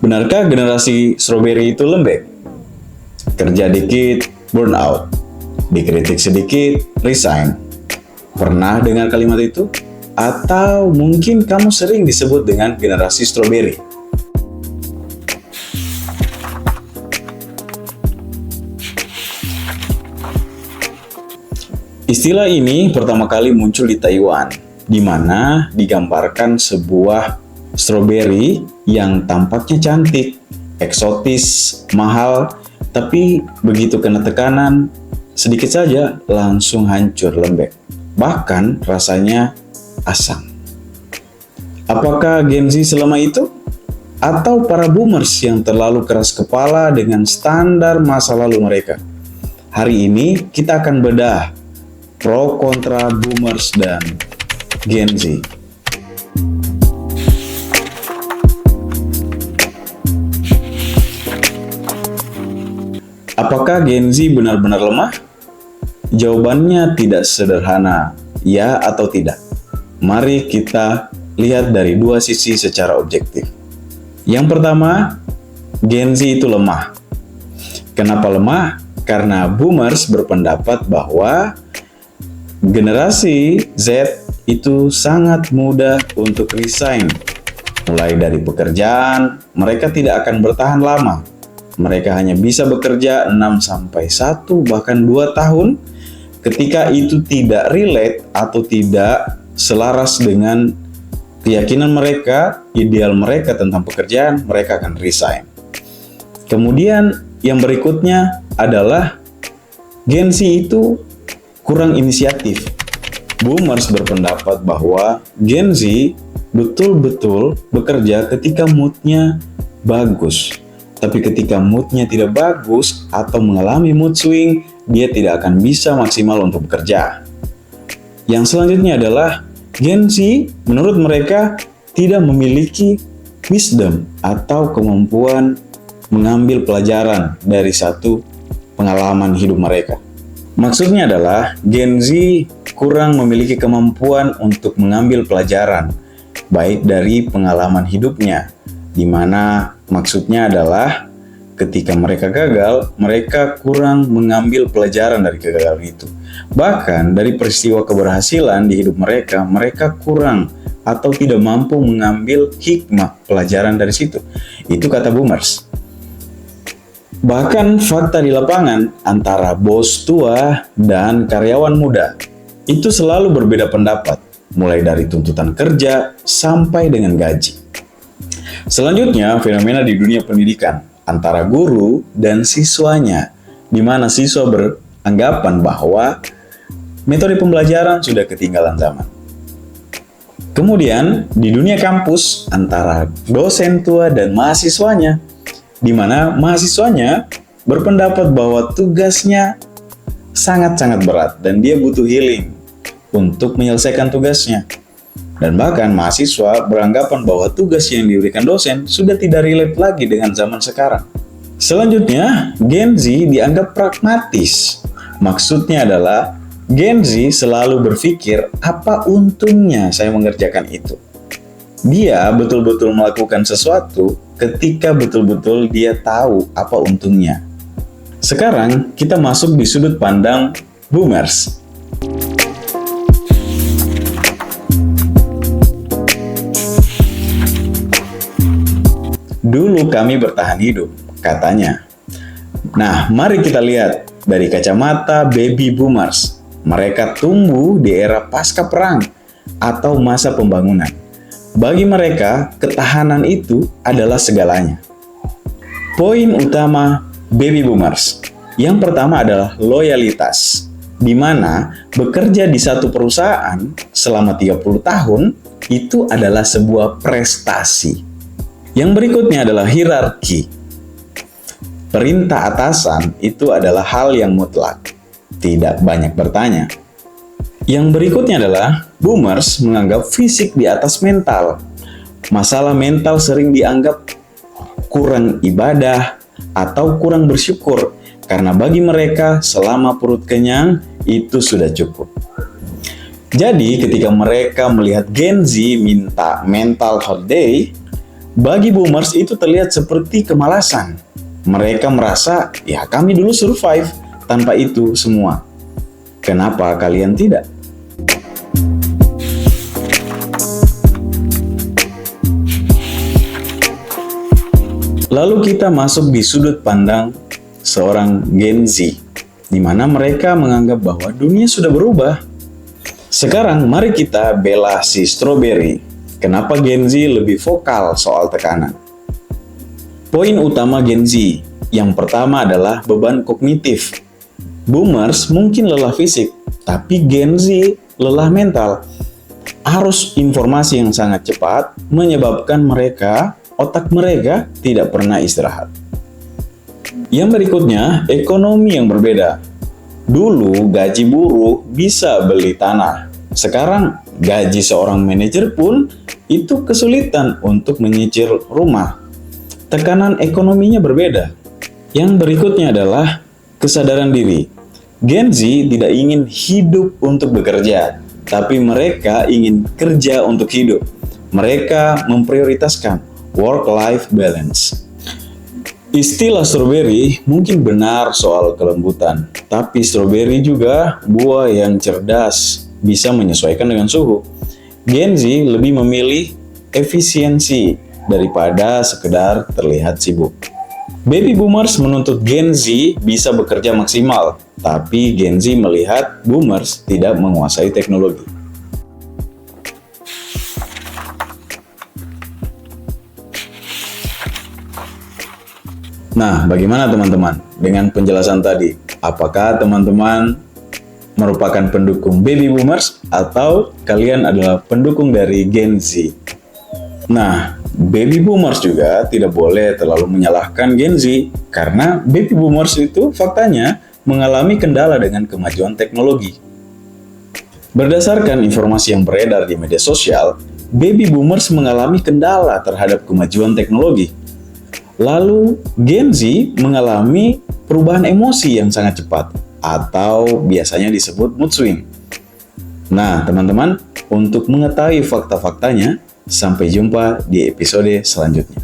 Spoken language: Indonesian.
Benarkah generasi strawberry itu lembek? Kerja dikit, burn out. Dikritik sedikit, resign. Pernah dengar kalimat itu? Atau mungkin kamu sering disebut dengan generasi strawberry? Istilah ini pertama kali muncul di Taiwan, di mana digambarkan sebuah strawberry yang tampaknya cantik, eksotis, mahal, tapi begitu kena tekanan, sedikit saja langsung hancur lembek. Bahkan rasanya asam. Apakah Gen Z selama itu? Atau para boomers yang terlalu keras kepala dengan standar masa lalu mereka? Hari ini kita akan bedah pro kontra boomers dan Gen Z. Apakah Gen Z benar-benar lemah? Jawabannya tidak sederhana, ya atau tidak. Mari kita lihat dari dua sisi secara objektif. Yang pertama, Gen Z itu lemah. Kenapa lemah? Karena boomers berpendapat bahwa generasi Z itu sangat mudah untuk resign. Mulai dari pekerjaan, mereka tidak akan bertahan lama. Mereka hanya bisa bekerja 6-1 bahkan 2 tahun. Ketika itu tidak relate atau tidak selaras dengan keyakinan mereka, ideal mereka tentang pekerjaan, mereka akan resign. Kemudian yang berikutnya adalah Gen Z itu kurang inisiatif. Boomers berpendapat bahwa Gen Z betul-betul bekerja ketika moodnya bagus. Tapi ketika moodnya tidak bagus atau mengalami mood swing, dia tidak akan bisa maksimal untuk bekerja. Yang selanjutnya adalah Gen Z menurut mereka tidak memiliki wisdom atau kemampuan mengambil pelajaran dari satu pengalaman hidup mereka. Maksudnya adalah Gen Z kurang memiliki kemampuan untuk mengambil pelajaran baik dari pengalaman hidupnya, di mana maksudnya adalah ketika mereka gagal, mereka kurang mengambil pelajaran dari kegagalan itu. Bahkan dari peristiwa keberhasilan di hidup mereka, mereka kurang atau tidak mampu mengambil hikmah pelajaran dari situ. Itu kata boomers. Bahkan fakta di lapangan antara bos tua dan karyawan muda itu selalu berbeda pendapat, mulai dari tuntutan kerja sampai dengan gaji. Selanjutnya, fenomena di dunia pendidikan antara guru dan siswanya, di mana siswa beranggapan bahwa metode pembelajaran sudah ketinggalan zaman. Kemudian, di dunia kampus antara dosen tua dan mahasiswanya, di mana mahasiswanya berpendapat bahwa tugasnya sangat-sangat berat dan dia butuh healing untuk menyelesaikan tugasnya. Dan bahkan mahasiswa beranggapan bahwa tugas yang diberikan dosen sudah tidak relate lagi dengan zaman sekarang. Selanjutnya, Gen Z dianggap pragmatis. Maksudnya adalah Gen Z selalu berpikir, apa untungnya saya mengerjakan itu? Dia betul-betul melakukan sesuatu ketika betul-betul dia tahu apa untungnya. Sekarang kita masuk di sudut pandang boomers. Dulu kami bertahan hidup, katanya. Nah, mari kita lihat dari kacamata baby boomers. Mereka tumbuh di era pasca perang atau masa pembangunan. Bagi mereka, ketahanan itu adalah segalanya. Poin utama baby boomers. Yang pertama adalah loyalitas, di mana bekerja di satu perusahaan selama 30 tahun itu adalah sebuah prestasi. Yang berikutnya adalah hierarki. Perintah atasan itu adalah hal yang mutlak, tidak banyak bertanya. Yang berikutnya adalah boomers menganggap fisik di atas mental. Masalah mental sering dianggap kurang ibadah atau kurang bersyukur, karena bagi mereka selama perut kenyang itu sudah cukup. Jadi ketika mereka melihat Gen Z minta mental holiday, Bagi boomers itu terlihat seperti kemalasan. Mereka merasa, ya kami dulu survive tanpa itu semua. Kenapa kalian tidak? Lalu kita masuk di sudut pandang seorang Gen Z, di mana mereka menganggap bahwa dunia sudah berubah. Sekarang mari kita bela si strawberry. Kenapa Gen Z lebih vokal soal tekanan? Poin utama Gen Z, yang pertama adalah beban kognitif. Boomers mungkin lelah fisik, tapi Gen Z lelah mental. Arus informasi yang sangat cepat menyebabkan otak mereka tidak pernah istirahat. Yang berikutnya, ekonomi yang berbeda. Dulu gaji buruh bisa beli tanah. Sekarang gaji seorang manajer pun itu kesulitan untuk menyicil rumah. Tekanan ekonominya berbeda. Yang berikutnya adalah kesadaran diri. Gen Z tidak ingin hidup untuk bekerja, tapi mereka ingin kerja untuk hidup. Mereka memprioritaskan work-life balance. Istilah strawberry mungkin benar soal kelembutan, tapi strawberry juga buah yang cerdas, bisa menyesuaikan dengan suhu. Gen Z lebih memilih efisiensi daripada sekedar terlihat sibuk. Baby boomers menuntut Gen Z bisa bekerja maksimal, tapi Gen Z melihat boomers tidak menguasai teknologi. Nah, bagaimana teman-teman dengan penjelasan tadi? Apakah teman-teman merupakan pendukung baby boomers atau kalian adalah pendukung dari Gen Z? Nah, baby boomers juga tidak boleh terlalu menyalahkan Gen Z karena baby boomers itu faktanya mengalami kendala dengan kemajuan teknologi. Berdasarkan informasi yang beredar di media sosial, baby boomers mengalami kendala terhadap kemajuan teknologi. Lalu Gen Z mengalami perubahan emosi yang sangat cepat atau biasanya disebut mood swing. Nah, teman-teman, untuk mengetahui fakta-faktanya, sampai jumpa di episode selanjutnya.